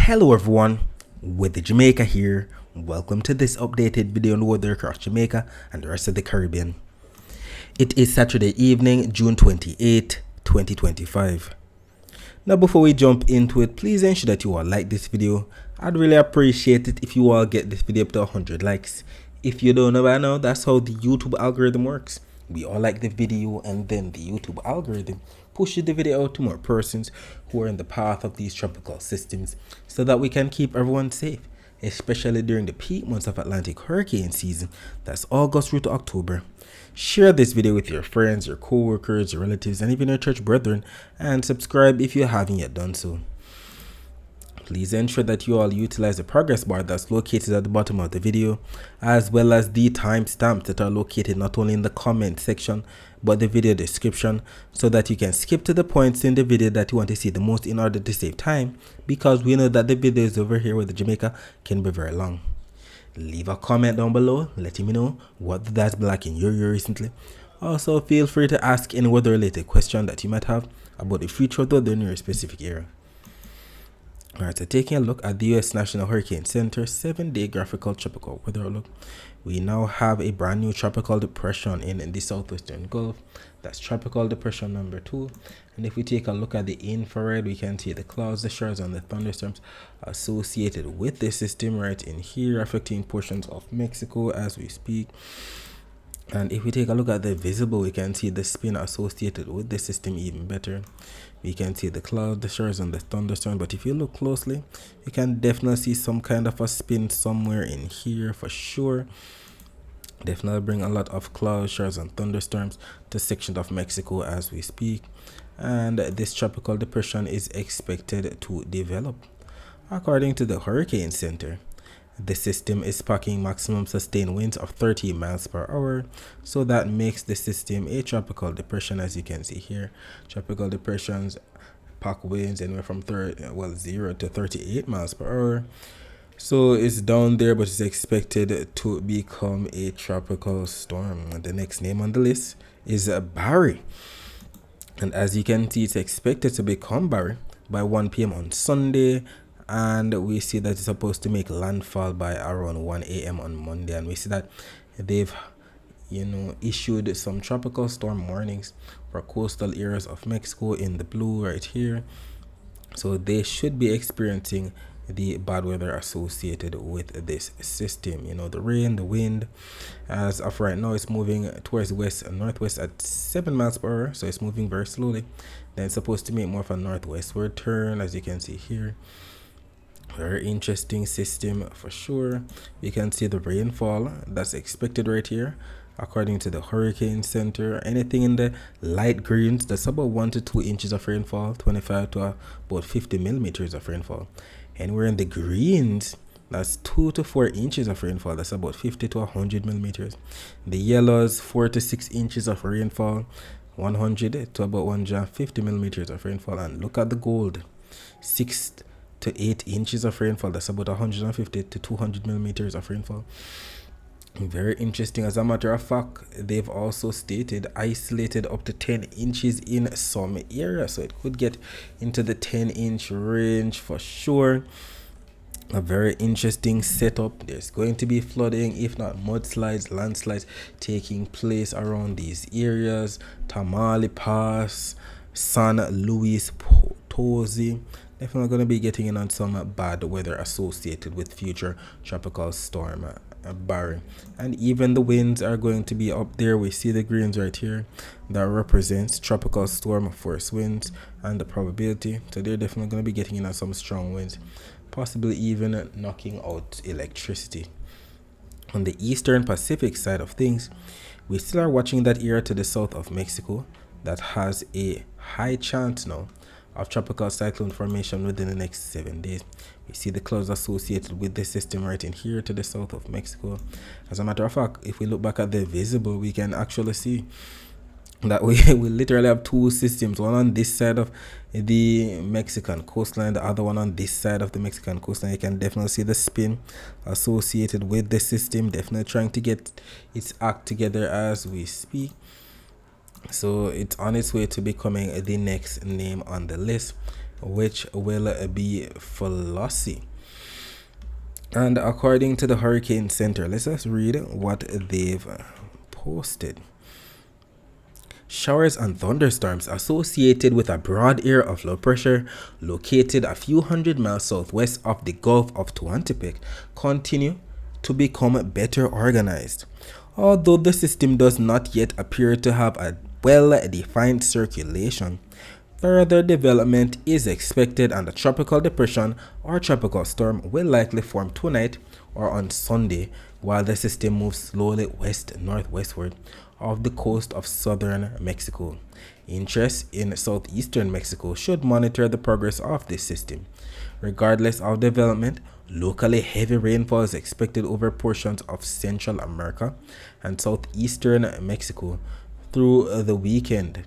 Hello everyone, with the Jamaica here. Welcome to this updated video on the weather across Jamaica and the rest of the Caribbean. It is Saturday evening, June 28, 2025. Now before we jump into it, please ensure that you all like this video. I'd really appreciate it if you all get this video up to 100 likes. If you don't know by now, that's how the YouTube algorithm works. We all like the video and then the YouTube algorithm pushes the video out to more persons who are in the path of these tropical systems so that we can keep everyone safe, especially during the peak months of Atlantic hurricane season. That's August through to October. Share this video with your friends, your co-workers, your relatives, and even your church brethren, and subscribe if you haven't yet done so. Please ensure that you all utilize the progress bar that's located at the bottom of the video, as well as the timestamps that are located not only in the comment section but the video description, so that you can skip to the points in the video that you want to see the most in order to save time, because we know that the videos over here with the Jamaica can be very long. Leave a comment down below letting me know what that's been like in your year recently. Also, feel free to ask any weather related question that you might have about the future of the weather in your specific area. Alright, so taking a look at the U.S. National Hurricane Center 7-day graphical tropical weather outlook, we now have a brand new tropical depression in the southwestern Gulf. That's tropical depression number 2. And if we take a look at the infrared, we can see the clouds, the showers, and the thunderstorms associated with this system right in here, affecting portions of Mexico as we speak. And if we take a look at the visible, we can see the spin associated with the system even better. We can see the clouds, the showers, and the thunderstorm. But if you look closely, you can definitely see some kind of a spin somewhere in here for sure. Definitely bring a lot of clouds, showers, and thunderstorms to sections of Mexico as we speak. And this tropical depression is expected to develop. According to the Hurricane Center, the system is packing maximum sustained winds of 30 miles per hour, so that makes the system a tropical depression. As you can see here, tropical depressions pack winds anywhere from 0 to 38 miles per hour. So it's down there, but it's expected to become a tropical storm. The next name on the list is Barry, and as you can see, it's expected to become Barry by 1 p.m. on Sunday. And we see that it's supposed to make landfall by around 1 a.m. on Monday. And we see that they've issued some tropical storm warnings for coastal areas of Mexico in the blue right here. So they should be experiencing the bad weather associated with this system. The rain, the wind. As of right now, it's moving towards the west and northwest at 7 miles per hour. So it's moving very slowly. Then it's supposed to make more of a northwestward turn, as you can see here. Very interesting system for sure. You can see the rainfall that's expected right here. According to the Hurricane Center, anything in the light greens, that's about 1 to 2 inches of rainfall, 25 to about 50 millimeters of rainfall. And we're in the greens, that's 2 to 4 inches of rainfall, that's about 50 to 100 millimeters. The yellows, 4 to 6 inches of rainfall, 100 to about 150 millimeters of rainfall. And look at the gold, 6 to 8 inches of rainfall, that's about 150 to 200 millimeters of rainfall. Very interesting. As a matter of fact, they've also stated isolated up to 10 inches in some areas, so it could get into the 10-inch range for sure. A very interesting setup. There's going to be flooding, if not mudslides, landslides taking place around these areas. Tamaulipas, San Luis Potosi. Definitely going to be getting in on some bad weather associated with future tropical storm Barry. And even the winds are going to be up there. We see the greens right here that represents tropical storm force winds and the probability. So they're definitely going to be getting in on some strong winds, possibly even knocking out electricity. On the eastern Pacific side of things, we still are watching that area to the south of Mexico that has a high chance now of tropical cyclone formation within the next 7 days. We see the clouds associated with the system right in here to the south of Mexico. As a matter of fact, if we look back at the visible, we can actually see that we literally have two systems, one on this side of the Mexican coastline, the other one on this side of the Mexican coastline. You can definitely see the spin associated with the system, definitely trying to get its act together as we speak. So it's on its way to becoming the next name on the list. which will be flossy. And according to the Hurricane Center, let's just read what they've posted. Showers and thunderstorms associated with a broad area of low pressure located a few hundred miles southwest of the Gulf of Tehuantepec continue to become better organized. Although the system does not yet appear to have a well-defined circulation, further development is expected and a tropical depression or tropical storm will likely form tonight or on Sunday while the system moves slowly west-northwestward off the coast of southern Mexico. Interests in southeastern Mexico should monitor the progress of this system. Regardless of development, locally heavy rainfall is expected over portions of Central America and southeastern Mexico through the weekend.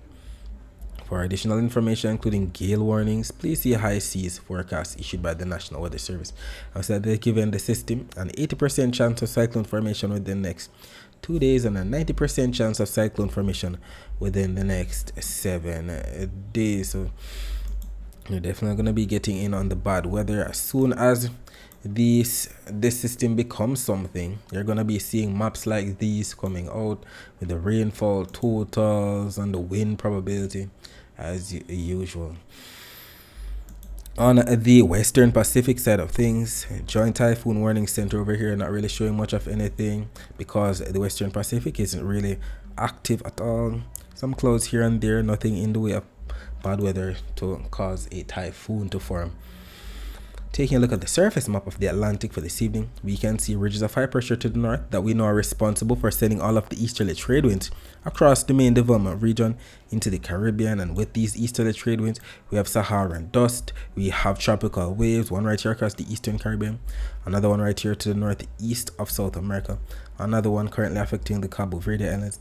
For additional information, including gale warnings, please see high seas forecast issued by the National Weather Service. I said they're giving the system an 80% chance of cyclone formation within the next 2 days and a 90% chance of cyclone formation within the next 7 days. So you're definitely going to be getting in on the bad weather as soon as this system becomes something. You're going to be seeing maps like these coming out with the rainfall totals and the wind probability as usual. On the Western Pacific side of things, Joint Typhoon Warning Center over here not really showing much of anything because the Western Pacific isn't really active at all. Some clouds here and there, nothing in the way of bad weather to cause a typhoon to form. Taking a look at the surface map of the Atlantic for this evening, we can see ridges of high pressure to the north that we know are responsible for sending all of the easterly trade winds across the main development region into the Caribbean. And with these easterly trade winds, we have Saharan dust, we have tropical waves, one right here across the eastern Caribbean, another one right here to the northeast of South America, another one currently affecting the Cabo Verde Islands,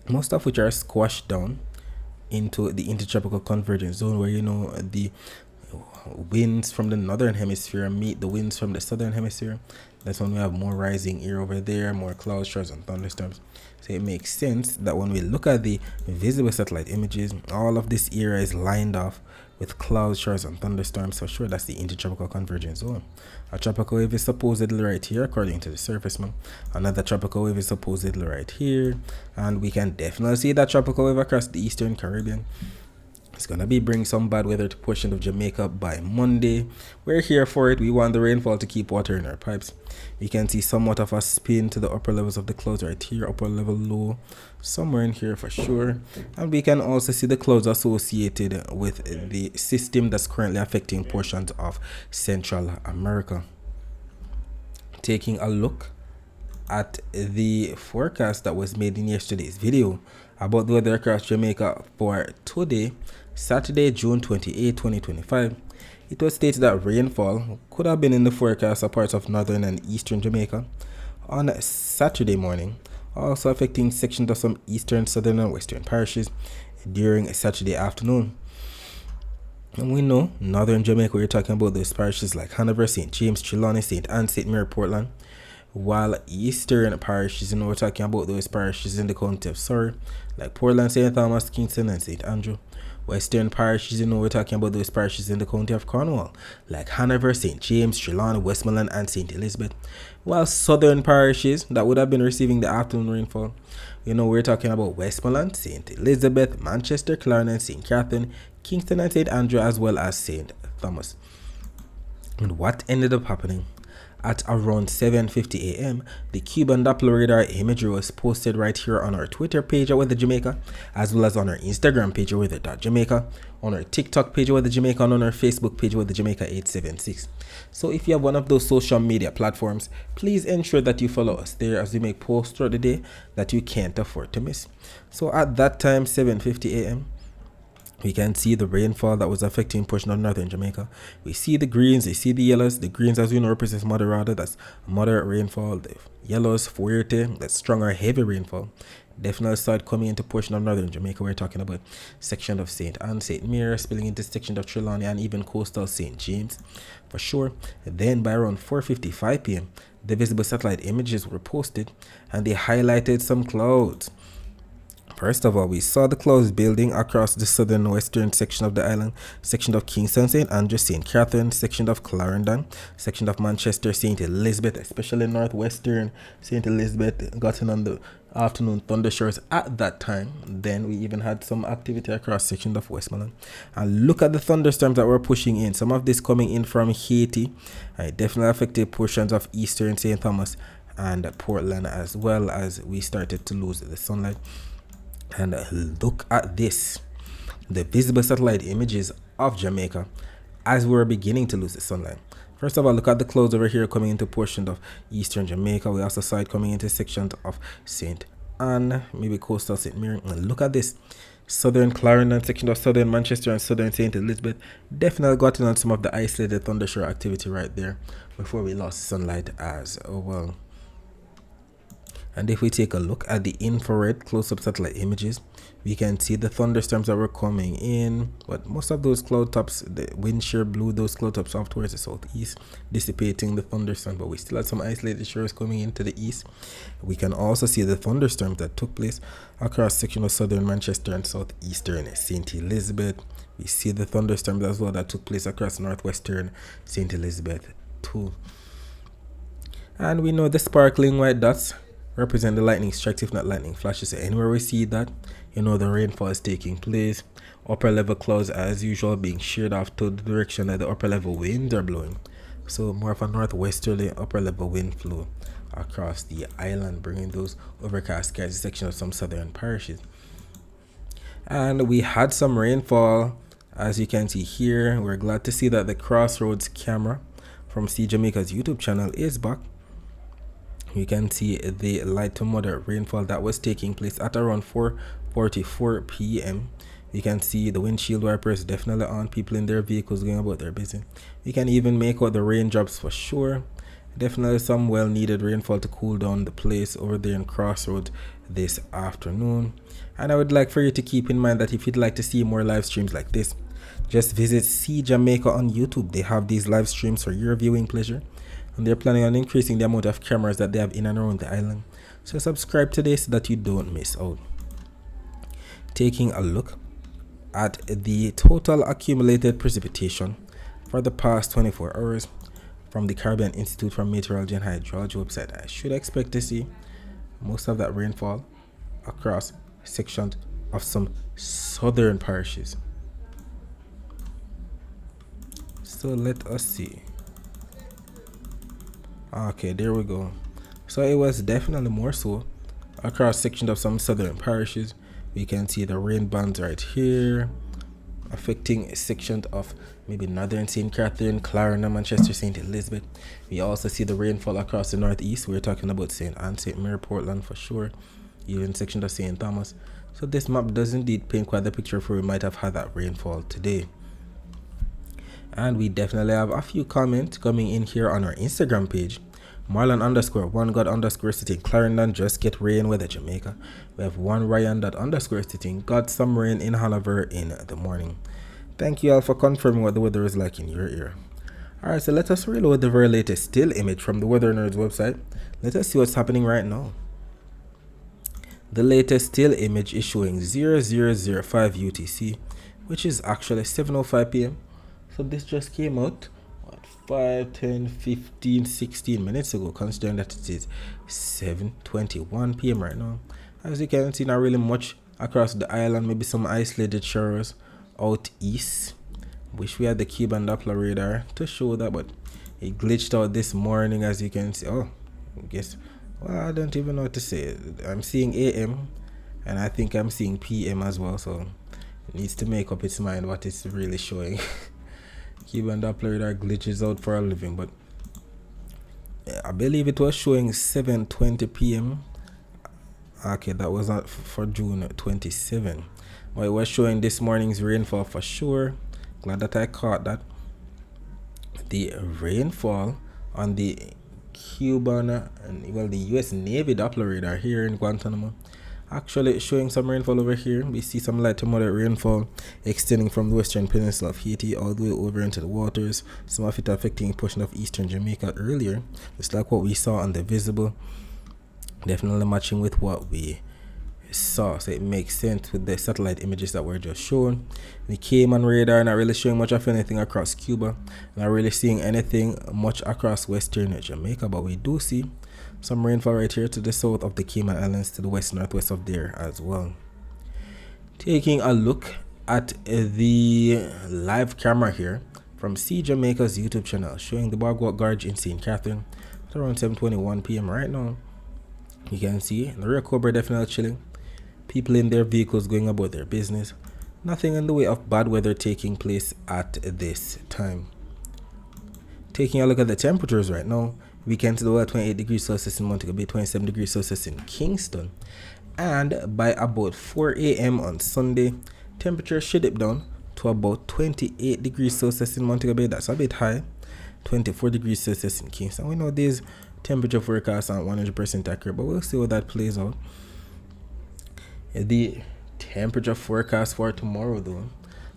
most of which are squashed down into the intertropical convergence zone where the winds from the northern hemisphere meet the winds from the southern hemisphere. That's when we have more rising air over there, more cloud showers and thunderstorms. So it makes sense that when we look at the visible satellite images, all of this area is lined off with cloud showers and thunderstorms. So sure, that's the intertropical convergence zone. A tropical wave is supposedly right here according to the surface map. Another tropical wave is supposedly right here, and we can definitely see that tropical wave across the eastern Caribbean. It's gonna be bring some bad weather to portion of Jamaica by Monday. We're here for it. We want the rainfall to keep water in our pipes. You can see somewhat of a spin to the upper levels of the clouds right here, upper level low, somewhere in here for sure. And we can also see the clouds associated with the system that's currently affecting portions of Central America. Taking a look at the forecast that was made in yesterday's video about the weather across Jamaica for today, Saturday, June 28, 2025. It was stated that rainfall could have been in the forecast of parts of northern and eastern Jamaica on Saturday morning, also affecting sections of some eastern, southern, and western parishes during Saturday afternoon. And we know northern Jamaica, we're talking about those parishes like Hanover, St. James, Trelawney, St. Anne, St. Mary, Portland. While eastern parishes, we're talking about those parishes in the county of Surrey, like Portland, St. Thomas, Kingston, and St. Andrew. Western parishes, we're talking about those parishes in the county of Cornwall, like Hanover, St. James, Trelawney, Westmoreland, and St. Elizabeth. While southern parishes that would have been receiving the afternoon rainfall, we're talking about Westmoreland, St. Elizabeth, Manchester, Clarendon, St. Catherine, Kingston, and St. Andrew, as well as St. Thomas. And what ended up happening? At around 7:50 a.m., the Cuban Doppler radar imagery was posted right here on our Twitter page at Weather Jamaica, as well as on our Instagram page at Weather.Jamaica, on our TikTok page at Weather Jamaica, and on our Facebook page Weather Jamaica 876. So if you have one of those social media platforms, please ensure that you follow us there as we make posts throughout the day that you can't afford to miss. So at that time, 7:50 a.m., we can see the rainfall that was affecting a portion of northern Jamaica. We see the greens, we see the yellows. The greens, as we know, represents moderate, that's moderate rainfall. The yellows, fuerte, that's stronger, heavy rainfall. Definitely start coming into portion of northern Jamaica. We're talking about section of St. Anne, St. Mary, spilling into section of Trelawney, and even coastal St. James, for sure. Then by around 4:55 p.m., the visible satellite images were posted, and they highlighted some clouds. First of all, we saw the clouds building across the southern western section of the island, section of Kingston, St. Andrews, St. Catherine, section of Clarendon, section of Manchester, St. Elizabeth, especially northwestern St. Elizabeth, gotten on the afternoon thundershowers at that time. Then we even had some activity across section of Westmoreland. And look at the thunderstorms that were pushing in. Some of this coming in from Haiti. It definitely affected portions of eastern St. Thomas and Portland, as well as we started to lose the sunlight. And look at this, the visible satellite images of Jamaica as we were beginning to lose the sunlight. First of all, look at the clouds over here coming into portions of eastern Jamaica. We also saw it coming into sections of St. Anne, maybe coastal St. Mary. And look at this, southern Clarendon, section of southern Manchester and southern St. Elizabeth. Definitely gotten on some of the isolated thundershower activity right there before we lost sunlight as well. And if we take a look at the infrared close-up satellite images, we can see the thunderstorms that were coming in, but most of those cloud tops, the wind shear blew those cloud tops off towards the southeast, dissipating the thunderstorm, but we still had some isolated showers coming into the east. We can also see the thunderstorms that took place across section of southern Manchester and southeastern St. Elizabeth. We see the thunderstorms as well that took place across northwestern St. Elizabeth too. And we know the sparkling white dots represent the lightning strikes, if not lightning flashes. So anywhere we see that, you know the rainfall is taking place. Upper level clouds as usual being sheared off to the direction that the upper level winds are blowing. So more of a northwesterly upper level wind flow across the island, bringing those overcast skies section of some southern parishes. And we had some rainfall, as you can see here. We're glad to see that the Crossroads camera from See Jamaica's YouTube channel is back. You can see the light to moderate rainfall that was taking place at around 4:44 p.m. You can see the windshield wipers definitely on, people in their vehicles going about their business. You can even make out the raindrops for sure. Definitely some well needed rainfall to cool down the place over there in Crossroads this afternoon. And I would like for you to keep in mind that if you'd like to see more live streams like this, just visit See Jamaica on YouTube. They have these live streams for your viewing pleasure, and they're planning on increasing the amount of cameras that they have in and around the island. So subscribe today so that you don't miss out. Taking a look at the total accumulated precipitation for the past 24 hours from the Caribbean Institute for Meteorology and Hydrology website, I should expect to see most of that rainfall across sections of some southern parishes. So let us see. Okay, there we go. So it was definitely more so across sections of some southern parishes. We can see the rain bands right here affecting sections of maybe northern St. Catherine, Clarendon, Manchester, St. Elizabeth. We also see the rainfall across the northeast. We're talking about St. Anne, St. Mary, Portland for sure, even sections of St. Thomas. So this map does indeed paint quite the picture for we might have had that rainfall today. And we definitely have a few comments coming in here on our Instagram page. Marlon_1God_ sitting Clarendon, just get rain weather Jamaica. We have one Ryan _ sitting got some rain in Hanover in the morning. Thank you all for confirming what the weather is like in your ear. Alright, so let us reload the very latest still image from the Weather Nerds website. Let us see what's happening right now. The latest still image is showing 0005 UTC, which is actually 7:05 p.m. So this just came out 5, 10, 15, 16 minutes ago, considering that it is 7:21 p.m. right now. As you can see, not really much across the island, maybe some isolated showers out east. Wish we had the Cuban Doppler radar to show that, but it glitched out this morning, as you can see. Oh, I guess, well, I don't even know what to say. I'm seeing AM, and I think I'm seeing PM as well, so it needs to make up its mind what it's really showing. Cuban Doppler radar glitches out for a living, but I believe it was showing 7:20 p.m. Okay, that was not for June 27, but it was showing this morning's rainfall for sure. Glad that I caught that. The rainfall on the Cuban and the US Navy Doppler radar here in Guantanamo actually showing some rainfall over here. We see some light to moderate rainfall extending from the western peninsula of Haiti all the way over into the waters, some of it affecting a portion of eastern Jamaica earlier, just like what we saw on the visible. Definitely matching with what we saw, so it makes sense with the satellite images that were just shown. The Cayman radar not really showing much of anything across Cuba, not really seeing anything much across western Jamaica, but we do see some rainfall right here to the south of the Cayman Islands, to the west northwest of there as well. Taking a look at the live camera here from Sea Jamaica's YouTube channel, showing the Boardwalk Gorge in St. Catherine at around 7:21 p.m. right now. You can see the rear Cobra definitely chilling. People in their vehicles going about their business. Nothing in the way of bad weather taking place at this time. Taking a look at the temperatures right now, we can see the weather 28 degrees Celsius in Montego Bay, 27 degrees Celsius in Kingston. And by about 4 a.m. on Sunday, temperature should dip down to about 28 degrees Celsius in Montego Bay. That's a bit high. 24 degrees Celsius in Kingston. We know these temperature forecasts aren't 100% accurate, but we'll see how that plays out. The temperature forecast for tomorrow, though,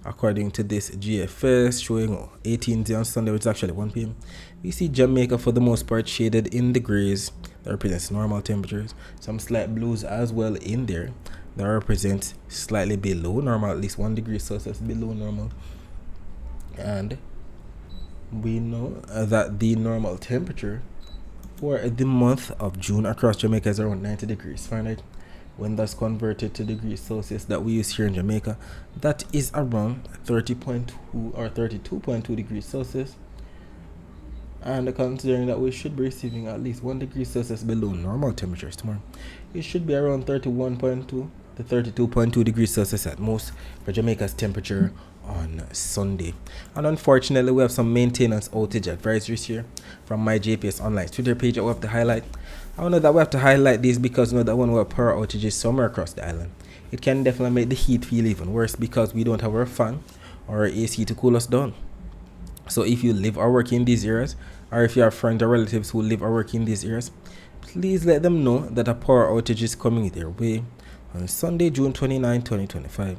according to this GFS, showing 18 on Sunday, which is actually 1 p.m. We see Jamaica for the most part shaded in the grays. That represents normal temperatures. Some slight blues as well in there. That represents slightly below normal, at least 1 degree Celsius below normal. And we know that the normal temperature for the month of June across Jamaica is around 90 degrees Fahrenheit. When that's converted to degrees Celsius that we use here in Jamaica, that is around 30.2 or 32.2 degrees Celsius. And considering that we should be receiving at least 1 degree Celsius below normal temperatures tomorrow, it should be around 31.2 to 32.2 degrees Celsius at most for Jamaica's temperature on Sunday. And unfortunately, we have some maintenance outage advisories here from my JPS Online Twitter page that we have to highlight. I know that we have to highlight these because we know that when we have power outages somewhere across the island, it can definitely make the heat feel even worse because we don't have our fan or our AC to cool us down. So if you live or work in these areas, or if you have friends or relatives who live or work in these areas, please let them know that a power outage is coming their way on Sunday, June 29, 2025.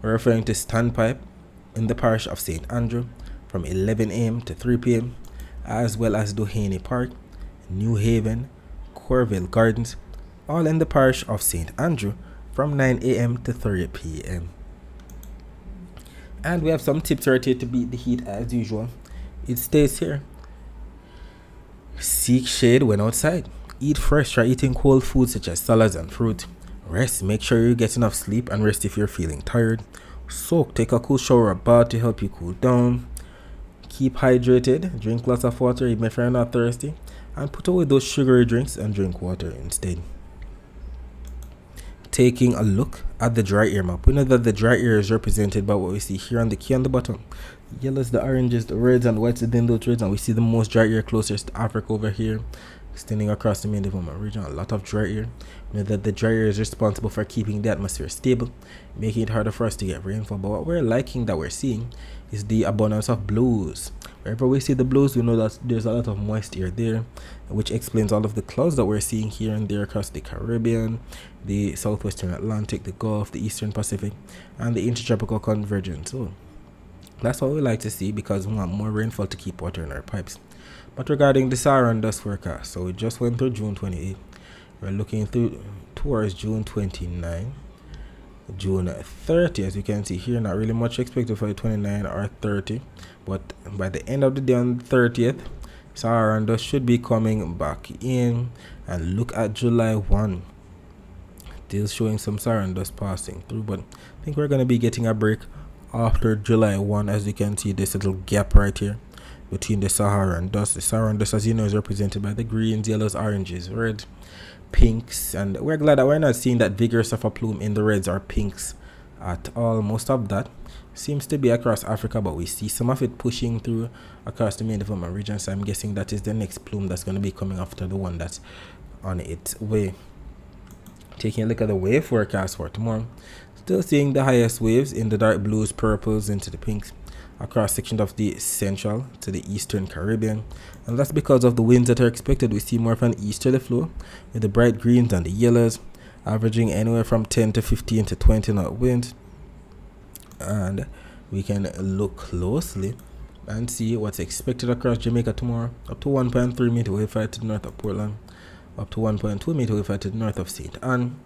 We're referring to Standpipe in the parish of St. Andrew from 11 a.m. to 3 p.m., as well as Doheny Park, New Haven, Corville Gardens, all in the parish of St. Andrew from 9 a.m. to 3 p.m. And we have some tips right here to beat the heat as usual. It stays here. Seek shade when outside. Eat fresh. Try eating cold foods such as salads and fruit. Rest. Make sure you get enough sleep and rest if you're feeling tired. Soak. Take a cool shower or bath to help you cool down. Keep hydrated. Drink lots of water even if you're not thirsty. And put away those sugary drinks and drink water instead. Taking a look at the dry air map, we know that the dry air is represented by what we see here on the key on the bottom. The yellows, the oranges, the reds, and the whites within those reds, and we see the most dry air closest to Africa over here, extending across the main development region. A lot of dry air. We know that the dry air is responsible for keeping the atmosphere stable, making it harder for us to get rainfall. But what we're liking that we're seeing is the abundance of blues. Wherever we see the blues, we know that there's a lot of moist air there, which explains all of the clouds that we're seeing here and there across the Caribbean, the southwestern Atlantic, the Gulf, the eastern Pacific, and the intertropical convergence. So that's what we like to see because we want more rainfall to keep water in our pipes. But regarding the Saharan dust forecast, so we just went through June 28. We're looking through towards June 29. June 30, as you can see here, not really much expected for the 29 or 30, but by the end of the day on the 30th, Saharan dust should be coming back in. And look at July 1, still showing some Saharan dust passing through, but I think we're going to be getting a break after July 1. As you can see, this little gap right here between the Saharan dust. The Saharan dust, as you know, is represented by the greens, yellows, oranges, red, pinks, and we're glad that we're not seeing that vigorous of a plume in the reds or pinks at all. Most of that seems to be across Africa, but we see some of it pushing through across the main development region, so I'm guessing that is the next plume that's going to be coming after the one that's on its way. Taking a look at the wave forecast for tomorrow, still seeing the highest waves in the dark blues, purples, into the pinks across sections of the central to the eastern Caribbean, and that's because of the winds that are expected. We see more of an easterly flow with the bright greens and the yellows averaging anywhere from 10 to 15 to 20 knot winds. And we can look closely and see what's expected across Jamaica tomorrow. Up to 1.3 meter wave height to the north of Portland, up to 1.2 meter wave height to the north of St. Anne,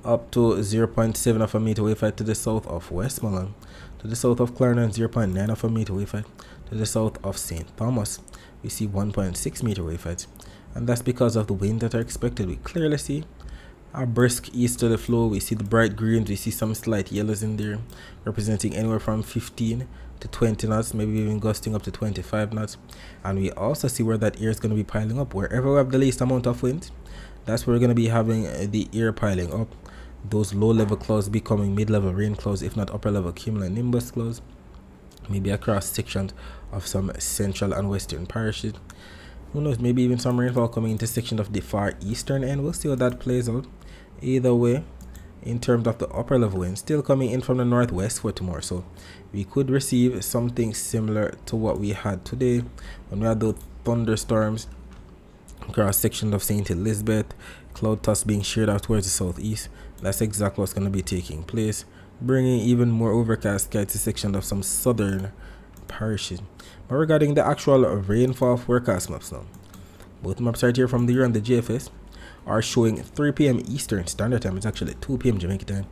up to 0.7 of a meter wave height to the south of Westmoreland, to the south of Clarendon 0.9 of a meter wave height, to the south of St. Thomas we see 1.6 meter wave height, and that's because of the wind that are expected. We clearly see a brisk easterly flow. We see the bright greens, we see some slight yellows in there representing anywhere from 15 to 20 knots, maybe even gusting up to 25 knots. And we also see where that air is going to be piling up. Wherever we have the least amount of wind, that's where we're going to be having the air piling up. Those low level clouds becoming mid-level rain clouds, if not upper level cumulonimbus clouds, maybe across sections of some central and western parishes. Who knows, maybe even some rainfall coming into section of the far eastern end. We'll see how that plays out. Either way, in terms of the upper level wind, still coming in from the northwest for tomorrow, so we could receive something similar to what we had today when we had those thunderstorms across section of St. Elizabeth, cloud toss being sheared out towards the southeast. That's exactly what's going to be taking place, bringing even more overcast sky to section of some southern parishes. But regarding the actual rainfall forecast maps now, both maps right here from the Euro and the GFS are showing 3 p.m. Eastern Standard Time. It's actually 2 p.m. Jamaica time.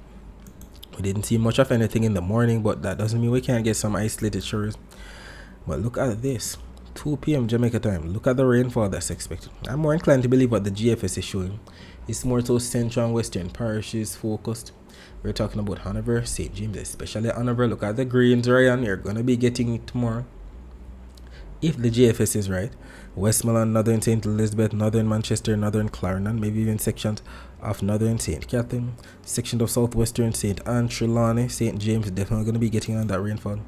We didn't see much of anything in the morning, but that doesn't mean we can't get some isolated showers. But look at this, 2 p.m. Jamaica time. Look at the rainfall that's expected. I'm more inclined to believe what the GFS is showing. It's more so central and western parishes focused. We're talking about Hanover, St. James, especially Hanover. Look at the greens, Ryan. You're going to be getting it tomorrow. If the GFS is right, Westmoreland, Northern St. Elizabeth, Northern Manchester, Northern Clarendon, maybe even sections of Northern St. Catherine, section of Southwestern St. Anne, Trelawney, St. James, definitely going to be getting on that rainfall.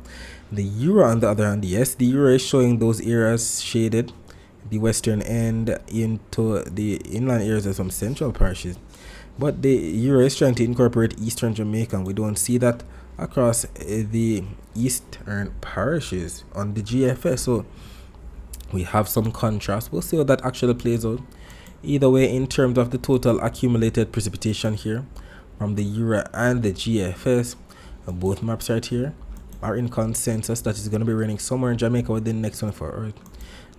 The Euro, on the other hand, yes, the Euro is showing those areas shaded, the western end into the inland areas of some central parishes. But the Euro is trying to incorporate eastern Jamaica, and we don't see that across the eastern parishes on the GFS. So we have some contrast. We'll see how that actually plays out. Either way, in terms of the total accumulated precipitation here from the Euro and the GFS, both maps right here are in consensus that is going to be raining somewhere in Jamaica within the next 24 hours.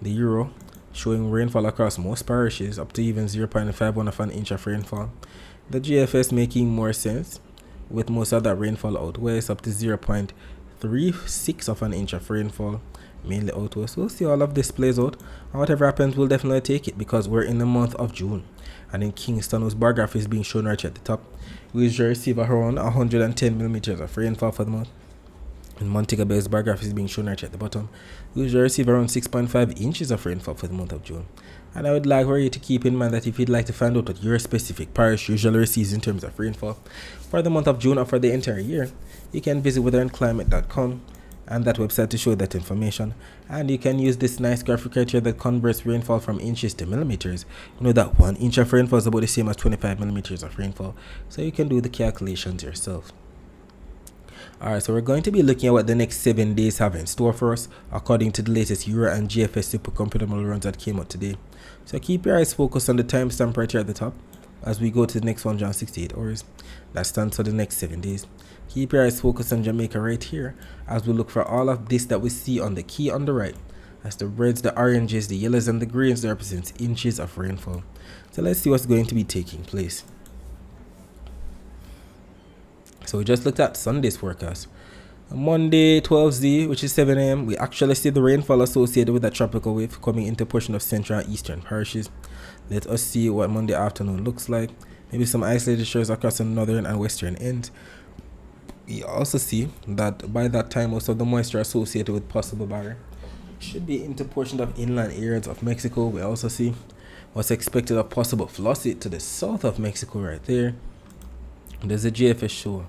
The Euro showing rainfall across most parishes up to even 0.51 of an inch of rainfall. The GFS making more sense, with most of that rainfall out west up to 0.36 of an inch of rainfall, mainly out west. We'll see all of this plays out, and whatever happens, we'll definitely take it, because we're in the month of June. And in Kingston, whose bar graph is being shown right at the top, we usually receive around 110 millimeters of rainfall for the month. In Montego Bay's bar graph is being shown right at the bottom. We usually receive around 6.5 inches of rainfall for the month of June. And I would like for you to keep in mind that if you'd like to find out what your specific parish usually receives in terms of rainfall for the month of June or for the entire year, you can visit weatherandclimate.com and that website to show that information. And you can use this nice graphic right here that converts rainfall from inches to millimeters. You know that 1 inch of rainfall is about the same as 25 millimeters of rainfall, so you can do the calculations yourself. Alright, so we're going to be looking at what the next 7 days have in store for us according to the latest Euro and GFS supercomputer model runs that came out today. So keep your eyes focused on the timestamp right here at the top as we go to the next 168 hours. That stands for the next 7 days. Keep your eyes focused on Jamaica right here as we look for all of this that we see on the key on the right. As the reds, the oranges, the yellows, and the greens that represents inches of rainfall. So let's see what's going to be taking place. So we just looked at Sunday's forecast. Monday 12Z, which is 7 a.m., we actually see the rainfall associated with that tropical wave coming into a portion of central and eastern parishes. Let us see what Monday afternoon looks like. Maybe some isolated showers across the northern and western ends. We also see that by that time most of the moisture associated with possible barrier should be into portions of inland areas of Mexico. We also see what's expected of possible flooding to the south of Mexico right there. There's a GFS show.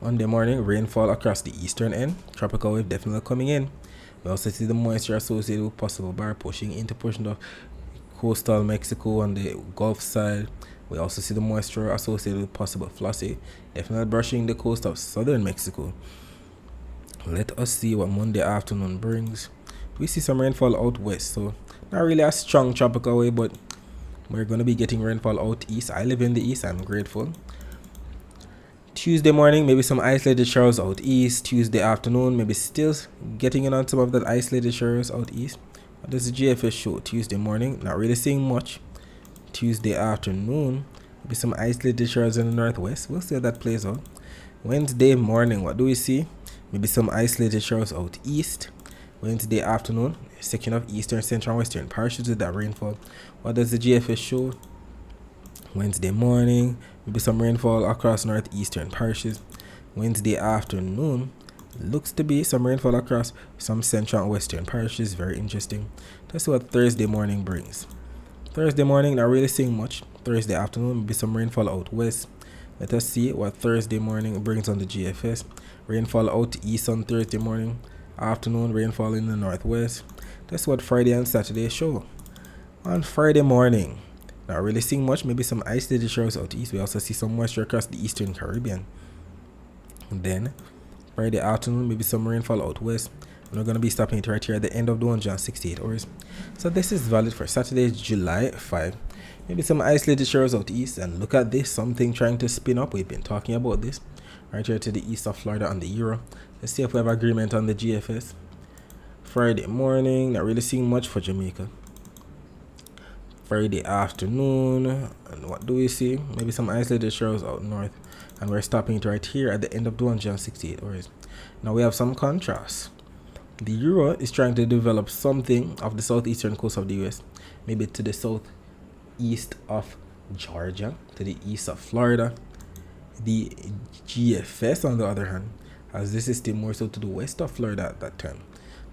Monday morning, rainfall across the eastern end. Tropical wave definitely coming in. We also see the moisture associated with possible barrier pushing into portions of coastal Mexico on the Gulf side. We also see the moisture associated with possible flooding, definitely brushing the coast of southern Mexico. Let us see what Monday afternoon brings. We see some rainfall out west, so not really a strong tropical wave, but we're going to be getting rainfall out east. I live in the east, I'm grateful. Tuesday morning, maybe some isolated showers out east. Tuesday afternoon, maybe still getting in on some of that isolated showers out east. There's a GFS show Tuesday morning, not really seeing much. Tuesday afternoon, Maybe some isolated showers in the northwest. We'll see how that plays out. Wednesday morning, what do we see? Maybe some isolated showers out east. Wednesday afternoon, section of eastern, central, and western parishes with that rainfall. What does the GFS show? Wednesday morning, maybe some rainfall across northeastern parishes. Wednesday afternoon, looks to be some rainfall across some central and western parishes. Very interesting. Let's see what Thursday morning brings. Thursday morning, not really seeing much. Thursday afternoon, maybe some rainfall out west. Let us see what Thursday morning brings on the GFS. Rainfall out east on Thursday morning. Afternoon, rainfall in the northwest. That's what Friday and Saturday show. On Friday morning, not really seeing much. Maybe some isolated showers out east. We also see some moisture across the eastern Caribbean. And then Friday afternoon, maybe some rainfall out west. And we're going to be stopping it right here at the end of the 168 hours. So this is valid for Saturday, July 5. Maybe some isolated showers out east. And look at this, something trying to spin up. We've been talking about this. Right here to the east of Florida on the Euro. Let's see if we have agreement on the GFS. Friday morning, not really seeing much for Jamaica. Friday afternoon, and what do we see? Maybe some isolated showers out north. And we're stopping it right here at the end of the 168 hours. Now we have some contrast. The Euro is trying to develop something off the southeastern coast of the US. Maybe to the southeast of Georgia, to the east of Florida. The GFS, on the other hand, has this system more so to the west of Florida at that time.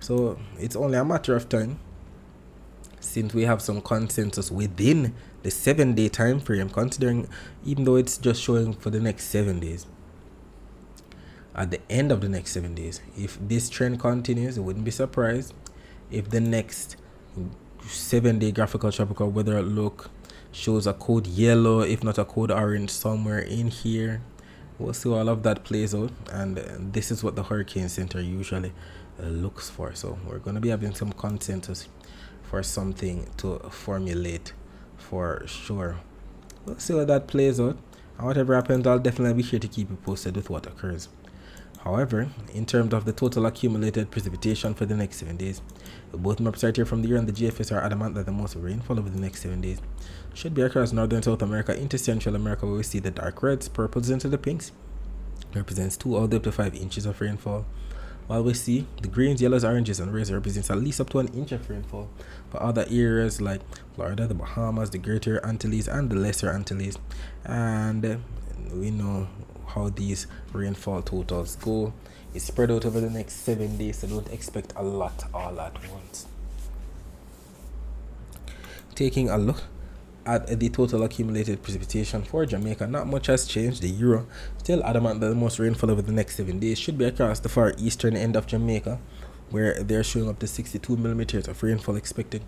So it's only a matter of time since we have some consensus within the 7-day time frame, considering even though it's just showing for the next 7 days. At the end of the next 7 days, if this trend continues, I wouldn't be surprised if the next 7-day graphical tropical weather outlook shows a code yellow, if not a code orange, somewhere in here. We'll see all of that plays out, and this is what the Hurricane Center usually looks for. So we're going to be having some consensus for something to formulate for sure. We'll see how that plays out, and whatever happens, I'll definitely be here to keep you posted with what occurs. However, in terms of the total accumulated precipitation for the next 7 days, both maps right here from the Euro and the GFS are adamant that the most rainfall over the next 7 days should be across northern South America into Central America, where we see the dark reds, purples into the pinks, represents 2 all the way up to 5 inches of rainfall, while we see the greens, yellows, oranges, and reds represents at least up to 1 inch of rainfall for other areas like Florida, the Bahamas, the Greater Antilles, and the Lesser Antilles. And we know how these rainfall totals go. It's spread out over the next 7 days, so don't expect a lot all at once. Taking a look at the total accumulated precipitation for Jamaica, not much has changed. The Euro still adamant that the most rainfall over the next 7 days should be across the far eastern end of Jamaica, where they're showing up to 62 millimeters of rainfall expected.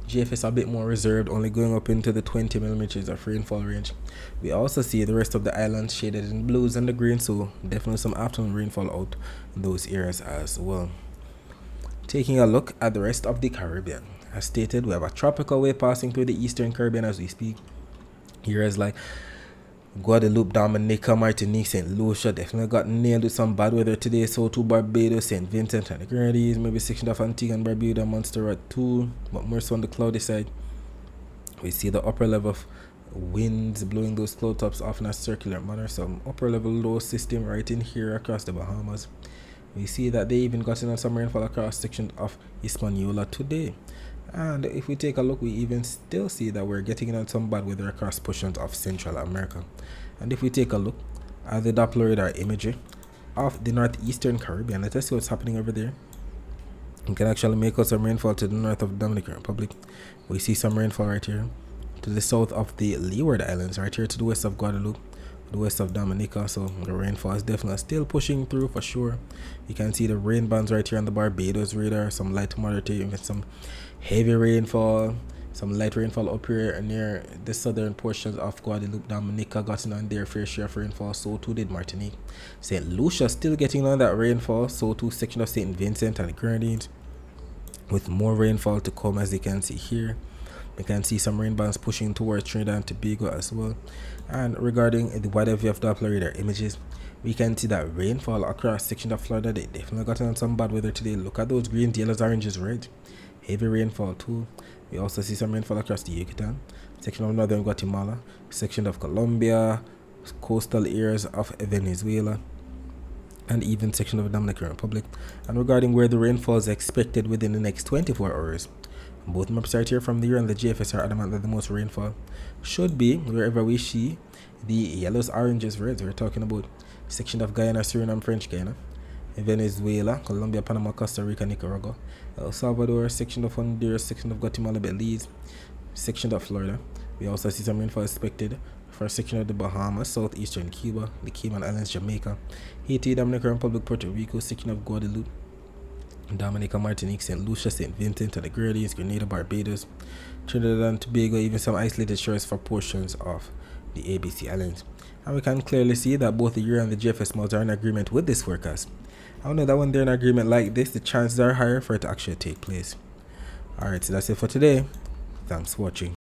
GFS a bit more reserved, only going up into the 20 millimeters of rainfall range. We also see the rest of the islands shaded in blues and the green, so definitely some afternoon rainfall out in those areas as well. Taking a look at the rest of the Caribbean, as stated, we have a tropical wave passing through the eastern Caribbean as we speak. Areas like Guadeloupe, Dominica, Martinique, St. Lucia definitely got nailed with some bad weather today. So too Barbados, St. Vincent and the Grenadines, maybe section of Antigua and Barbuda, Montserrat too, but more so on the cloudy side. We see the upper level of winds blowing those cloud tops off in a circular manner. Some upper level low system right in here across the Bahamas. We see that they even got in on some rainfall across section of Hispaniola today. And if we take a look, we even still see that we're getting in on some bad weather across portions of Central America. And if we take a look at the Doppler radar imagery of the northeastern Caribbean, let us see what's happening over there. We can actually make out some rainfall to the north of the Dominican Republic. We see some rainfall right here to the south of the Leeward Islands, right here to the west of Guadeloupe, the west of Dominica. So the rainfall is definitely still pushing through for sure. You can see the rain bands right here on the Barbados radar, some light to moderate, even some heavy rainfall, some light rainfall up here near the southern portions of Guadeloupe. Dominica gotten on their fair share of rainfall, so too did Martinique. St. Lucia still getting on that rainfall, so too section of St. Vincent and the Grenadines, with more rainfall to come. As you can see here, you can see some rain bands pushing towards Trinidad and Tobago as well. And regarding the wider view of Doppler radar images, we can see that rainfall across section of Florida. They definitely got on some bad weather today. Look at those greens, yellows, oranges, red. Heavy rainfall too. We also see some rainfall across the Yucatan, section of northern Guatemala, section of Colombia, coastal areas of Venezuela, and even section of the Dominican Republic. And regarding where the rainfall is expected within the next 24 hours, both maps right here from the year and the GFS are adamant that the most rainfall should be wherever we see the yellows, oranges, reds. We're talking about section of Guyana, Suriname, French Guyana, Venezuela, Colombia, Panama, Costa Rica, Nicaragua, El Salvador, section of Honduras, section of Guatemala, Belize, section of Florida. We also see some rainfall expected for a section of the Bahamas, southeastern Cuba, the Cayman Islands, Jamaica, Haiti, Dominican Republic, Puerto Rico, section of Guadeloupe, Dominica, Martinique, St. Lucia, St. Vincent and the Grenadines, Grenada, Barbados, Trinidad and Tobago, even some isolated shores for portions of the ABC Islands. And we can clearly see that both the Euro and the GFS models are in agreement with this forecast. I know that when they're in agreement like this, the chances are higher for it to actually take place. Alright, so that's it for today. Thanks for watching.